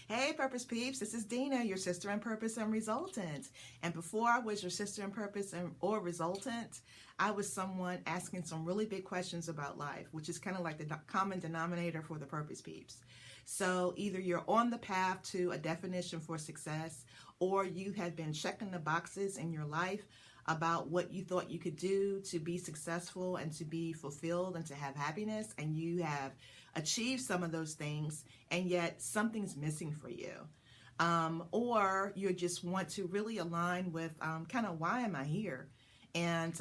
Hey, Purpose Peeps, this is Dina, your sister in Purpose and Resultant. And before I was your sister in Purpose or Resultant, I was someone asking some really big questions about life, which is kind of like the common denominator for the Purpose Peeps. So either you're on the path to a definition for success, or you have been checking the boxes in your life about what you thought you could do to be successful and to be fulfilled and to have happiness, and you have achieved some of those things, and yet something's missing for you. Or you just want to really align with kind of why am I here, and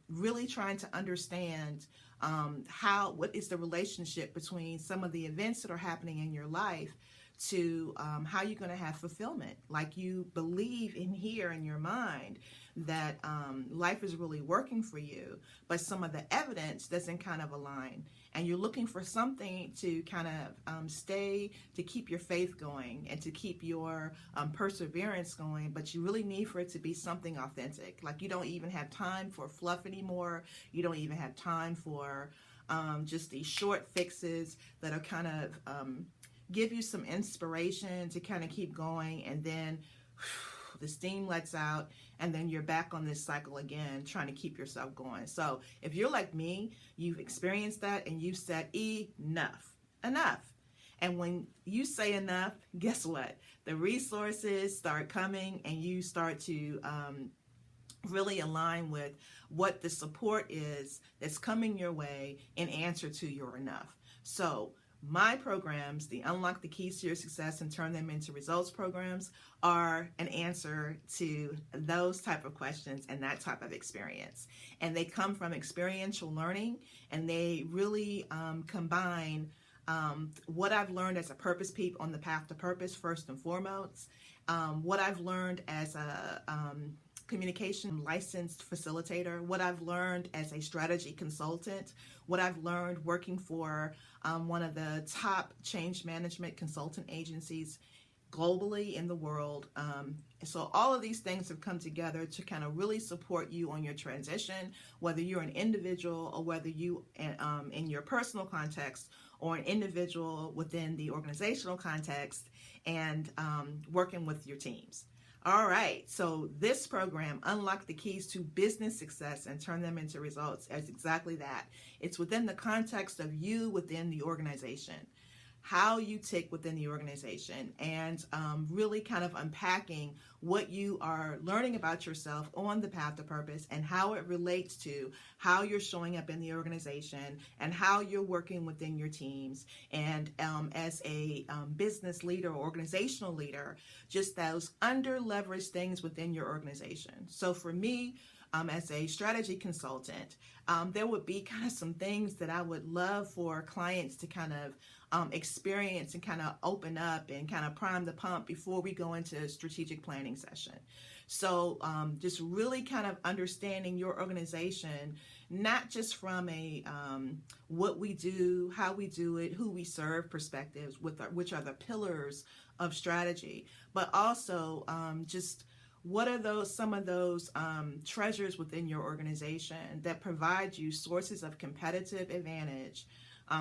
really trying to understand what is the relationship between some of the events that are happening in your life to how you're going to have fulfillment. Like you believe in here in your mind that life is really working for you, but some of the evidence doesn't kind of align. And you're looking for something to kind of to keep your faith going and to keep your perseverance going, but you really need for it to be something authentic. Like you don't even have time for fluff anymore. You don't even have time for just these short fixes that are kind of give you some inspiration to kind of keep going, and then the steam lets out, and then you're back on this cycle again, trying to keep yourself going. So if you're like me, you've experienced that and you've said enough. And when you say enough, guess what? The resources start coming, and you start to really align with what the support is that's coming your way in answer to your enough. So my programs, the Unlock the Keys to Your Success and Turn Them into Results programs, are an answer to those type of questions and that type of experience. And they come from experiential learning, and they really combine what I've learned as a Purpose Peep on the path to purpose, first and foremost, what I've learned as a communication licensed facilitator, what I've learned as a strategy consultant, what I've learned working for one of the top change management consultant agencies globally in the world. So all of these things have come together to kind of really support you on your transition, whether you're an individual or whether you in your personal context, or an individual within the organizational context, and working with your teams. All right, so this program, Unlock the Keys to Business Success and Turn Them into Results, is exactly that. It's within the context of you within the organization, how you tick within the organization, and really kind of unpacking what you are learning about yourself on the path to purpose and how it relates to how you're showing up in the organization and how you're working within your teams. And as a business leader or organizational leader, just those under-leveraged things within your organization. So for me, as a strategy consultant, there would be kind of some things that I would love for clients to kind of experience and kind of open up and kind of prime the pump before we go into a strategic planning session. So just really kind of understanding your organization, not just from a what we do, how we do it, who we serve perspectives, which are the pillars of strategy, but also just what are some of those treasures within your organization that provide you sources of competitive advantage,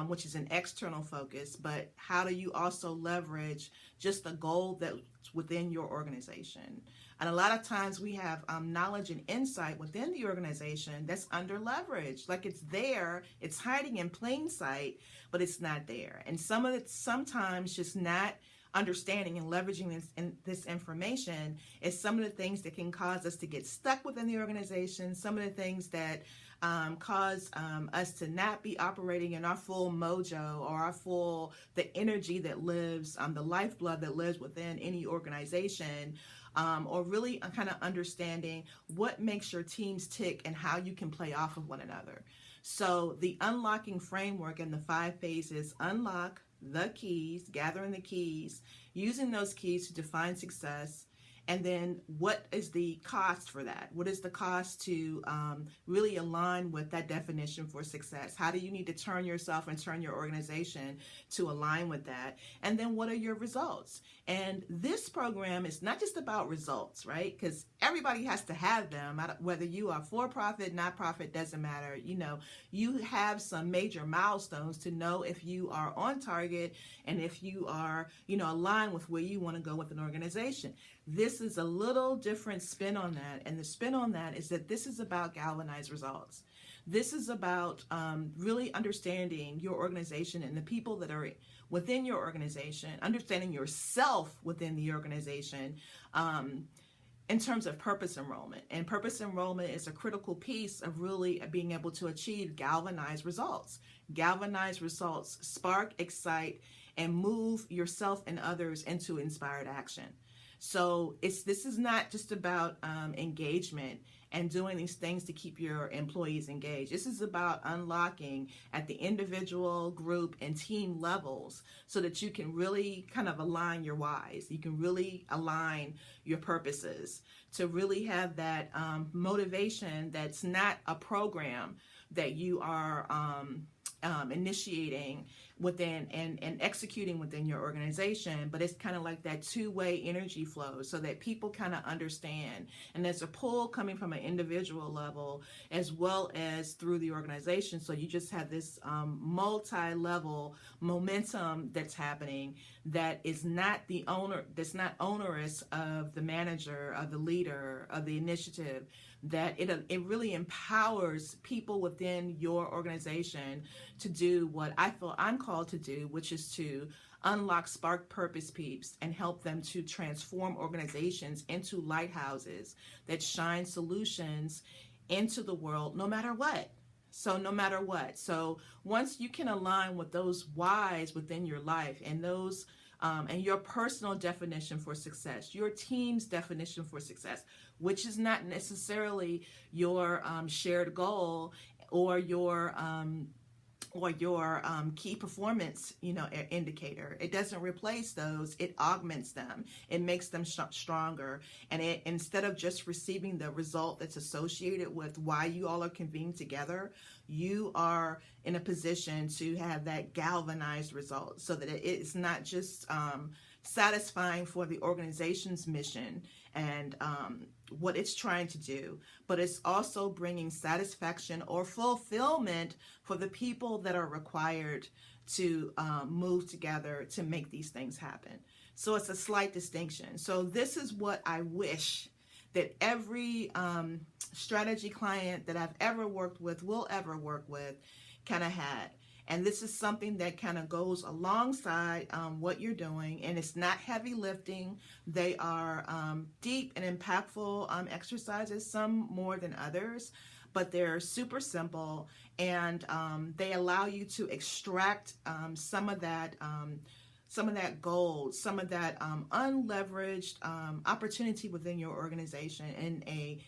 which is an external focus, but how do you also leverage just the goal that's within your organization? And a lot of times we have knowledge and insight within the organization that's under leveraged. Like it's there, it's hiding in plain sight, but it's not there. And some of it's sometimes just not understanding and leveraging this information is some of the things that can cause us to get stuck within the organization, some of the things that cause us to not be operating in our full mojo or the energy that lives, the lifeblood that lives within any organization, or really kind of understanding what makes your teams tick and how you can play off of one another. So the unlocking framework and the 5 phases: unlock the keys, gathering the keys, using those keys to define success, And then what is the cost for that? What is the cost to really align with that definition for success? How do you need to turn yourself and turn your organization to align with that? And then what are your results? And this program is not just about results, right? Because everybody has to have them, whether you are for-profit, not-profit, doesn't matter. You know, you have some major milestones to know if you are on target and if you are, you know, aligned with where you want to go with an organization. This is a little different spin on that. And the spin on that is that this is about galvanized results. This is about really understanding your organization and the people that are within your organization, understanding yourself within the organization in terms of purpose enrollment. And purpose enrollment is a critical piece of really being able to achieve galvanized results. Galvanized results spark, excite, and move yourself and others into inspired action. So this is not just about engagement and doing these things to keep your employees engaged. This is about unlocking at the individual, group, and team levels so that you can really kind of align your whys. You can really align your purposes to really have that motivation that's not a program that you are initiating within and executing within your organization, but it's kind of like that two-way energy flow so that people kind of understand. And there's a pull coming from an individual level as well as through the organization. So you just have this multi-level momentum that's happening that is not that's not onerous of the manager, of the leader, of the initiative, that it really empowers people within your organization to do what I feel I'm called to do, which is to unlock spark purpose peeps and help them to transform organizations into lighthouses that shine solutions into the world no matter what. So no matter what. So once you can align with those whys within your life and those and your personal definition for success, your team's definition for success, which is not necessarily your shared goal or your key performance, indicator. It doesn't replace those. It augments them. It makes them stronger. And instead of just receiving the result that's associated with why you all are convened together, you are in a position to have that galvanized result so that it's not just satisfying for the organization's mission and what it's trying to do, but it's also bringing satisfaction or fulfillment for the people that are required to move together to make these things happen. So it's a slight distinction. So this is what I wish that every strategy client that I've ever worked with, will ever work with, kind of had. And this is something that kind of goes alongside what you're doing, and it's not heavy lifting. They are deep and impactful exercises, some more than others, but they're super simple, and they allow you to extract some of that gold, some of that unleveraged opportunity within your organization in a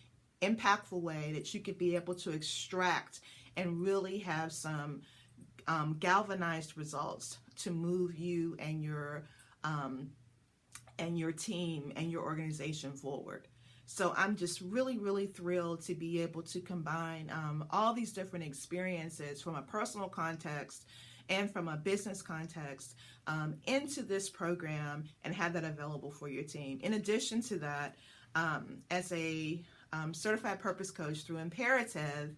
impactful way that you could be able to extract and really have some galvanized results to move you and your team and your organization forward. So I'm just really, really thrilled to be able to combine all these different experiences from a personal context and from a business context into this program and have that available for your team. In addition to that, as a certified purpose coach through Imperative,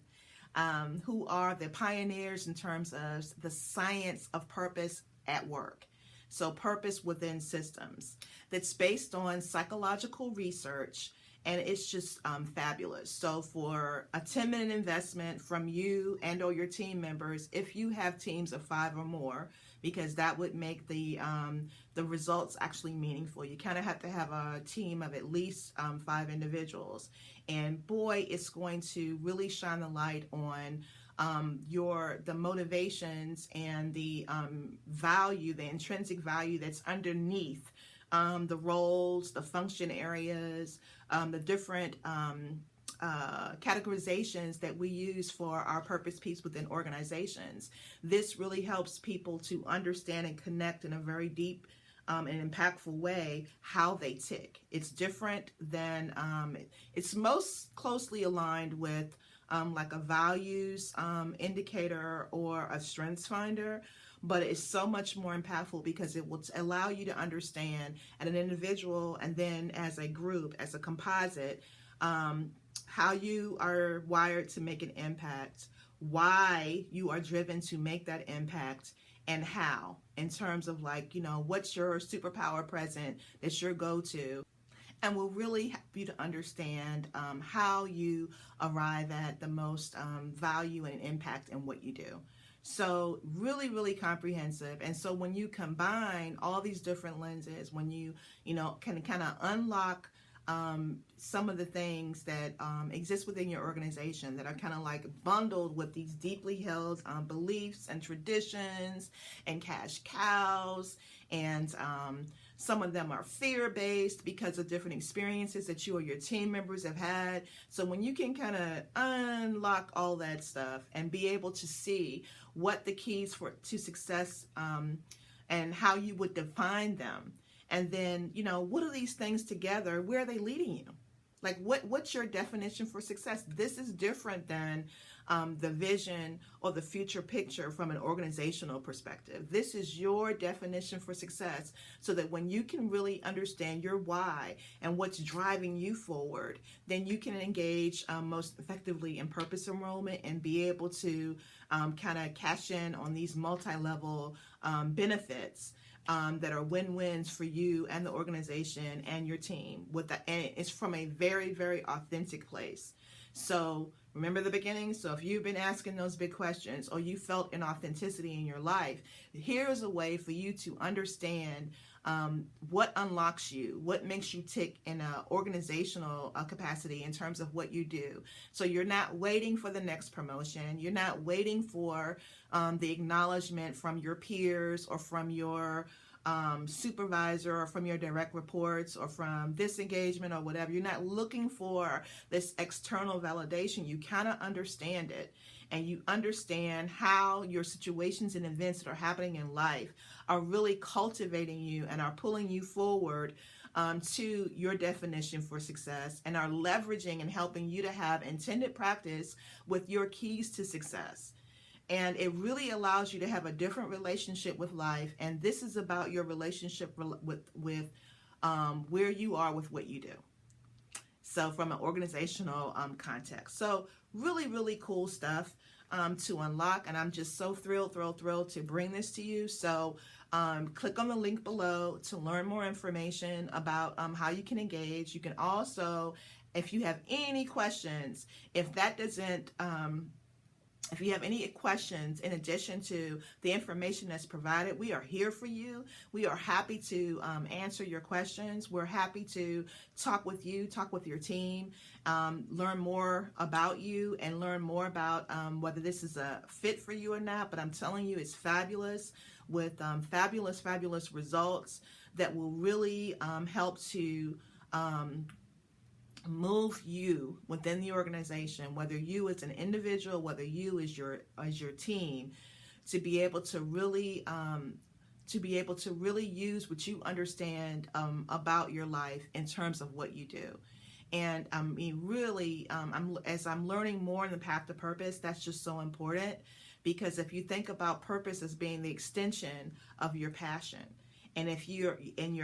who are the pioneers in terms of the science of purpose at work. So purpose within systems that's based on psychological research, and it's just fabulous. So for a 10-minute investment from you and or your team members, if you have teams of 5 or more, because that would make the results actually meaningful. You kind of have to have a team of at least 5 individuals. And boy, it's going to really shine the light on the motivations and the value, the intrinsic value that's underneath the roles, the function areas, the different categorizations that we use for our purpose peeps within organizations. This really helps people to understand and connect in a very deep an impactful way how they tick. It's different than, it's most closely aligned with like a values indicator or a strengths finder, but it's so much more impactful because it will allow you to understand at an individual and then as a group, as a composite, how you are wired to make an impact, why you are driven to make that impact, and how, in terms of like, you know, what's your superpower present that's your go-to, and will really help you to understand how you arrive at the most value and impact in what you do. So really, really comprehensive. And so when you combine all these different lenses, when you know, can kind of unlock some of the things that exist within your organization that are kind of like bundled with these deeply held beliefs and traditions and cash cows, and some of them are fear-based because of different experiences that you or your team members have had. So when you can kind of unlock all that stuff and be able to see what the keys to success and how you would define them, and then, you know, what are these things together? Where are they leading you? Like, what's your definition for success? This is different than the vision or the future picture from an organizational perspective. This is your definition for success, so that when you can really understand your why and what's driving you forward, then you can engage most effectively in purpose enrollment and be able to kind of cash in on these multi-level benefits that are win-wins for you and the organization and your team. And it's from a very, very authentic place. So remember the beginning? So if you've been asking those big questions or you felt inauthenticity in your life, here's a way for you to understand what unlocks you, what makes you tick in an organizational capacity in terms of what you do. So you're not waiting for the next promotion. You're not waiting for the acknowledgement from your peers or from your supervisor or from your direct reports or from this engagement or whatever. You're not looking for this external validation. You kind of understand it, and you understand how your situations and events that are happening in life are really cultivating you and are pulling you forward to your definition for success, and are leveraging and helping you to have intended practice with your keys to success. And it really allows you to have a different relationship with life. And this is about your relationship with where you are with what you do. So from an organizational context. So really, really cool stuff to unlock. And I'm just so thrilled to bring this to you. So click on the link below to learn more information about how you can engage. You can also, if you have any questions, if you have any questions in addition to the information that's provided, we are here for you. We are happy to answer your questions. We're happy to talk with you, talk with your team, learn more about you, and learn more about whether this is a fit for you or not. But I'm telling you, it's fabulous, with fabulous results that will really help to move you within the organization, whether you as an individual, whether you as your team, to be able to really use what you understand about your life in terms of what you do. And I mean, really, as I'm learning more in the path to purpose, that's just so important, because if you think about purpose as being the extension of your passion, and if your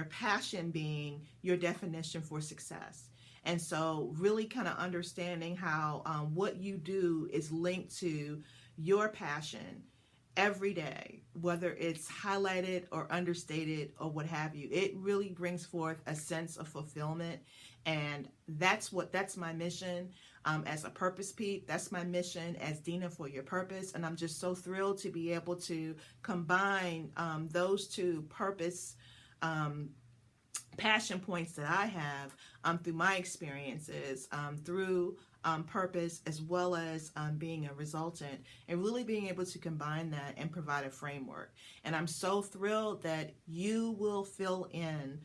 passion being your definition for success. And so really kind of understanding how what you do is linked to your passion every day, whether it's highlighted or understated or what have you. It really brings forth a sense of fulfillment. And that's my mission as a Purpose Peep. That's my mission as Dina for Your Purpose. And I'm just so thrilled to be able to combine those two purpose passion points that I have through my experiences, through purpose, as well as being a resultant, and really being able to combine that and provide a framework. And I'm so thrilled that you will fill in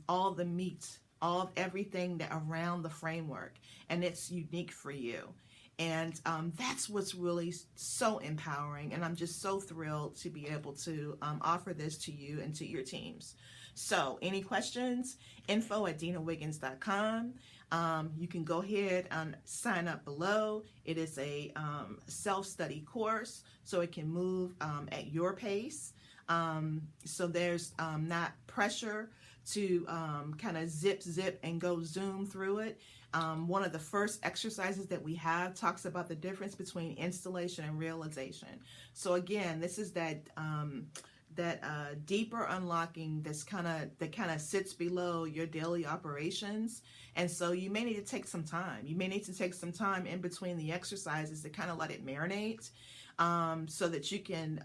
all the meat, all of everything that around the framework, and it's unique for you. And that's what's really so empowering. And I'm just so thrilled to be able to offer this to you and to your teams. So any questions? info@dinawiggins.com. You can go ahead and sign up below. It is a self-study course, so it can move at your pace. So there's not pressure to kind of zip and go zoom through it. One of the first exercises that we have talks about the difference between installation and realization. So again, this is that deeper unlocking that kind of sits below your daily operations. And so you may need to take some time. You may need to take some time in between the exercises to kind of let it marinate, so that you can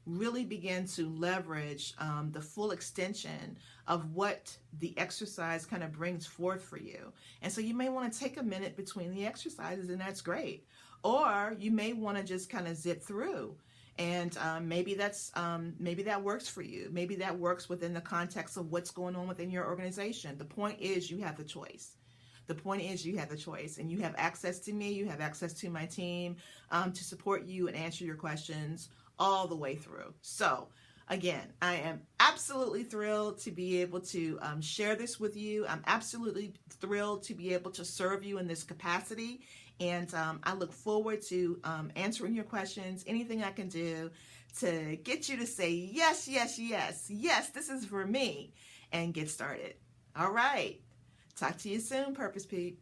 really begin to leverage the full extension of what the exercise kind of brings forth for you. And so you may want to take a minute between the exercises, and that's great. Or you may want to just kind of zip through. And maybe that works for you. Maybe that works within the context of what's going on within your organization. The point is you have the choice. The point is you have the choice, and you have access to me. You have access to my team to support you and answer your questions all the way through. So again, I am absolutely thrilled to be able to share this with you. I'm absolutely thrilled to be able to serve you in this capacity. And I look forward to answering your questions, anything I can do to get you to say, yes, yes, yes, yes, this is for me, and get started. All right. Talk to you soon, Purpose Peep.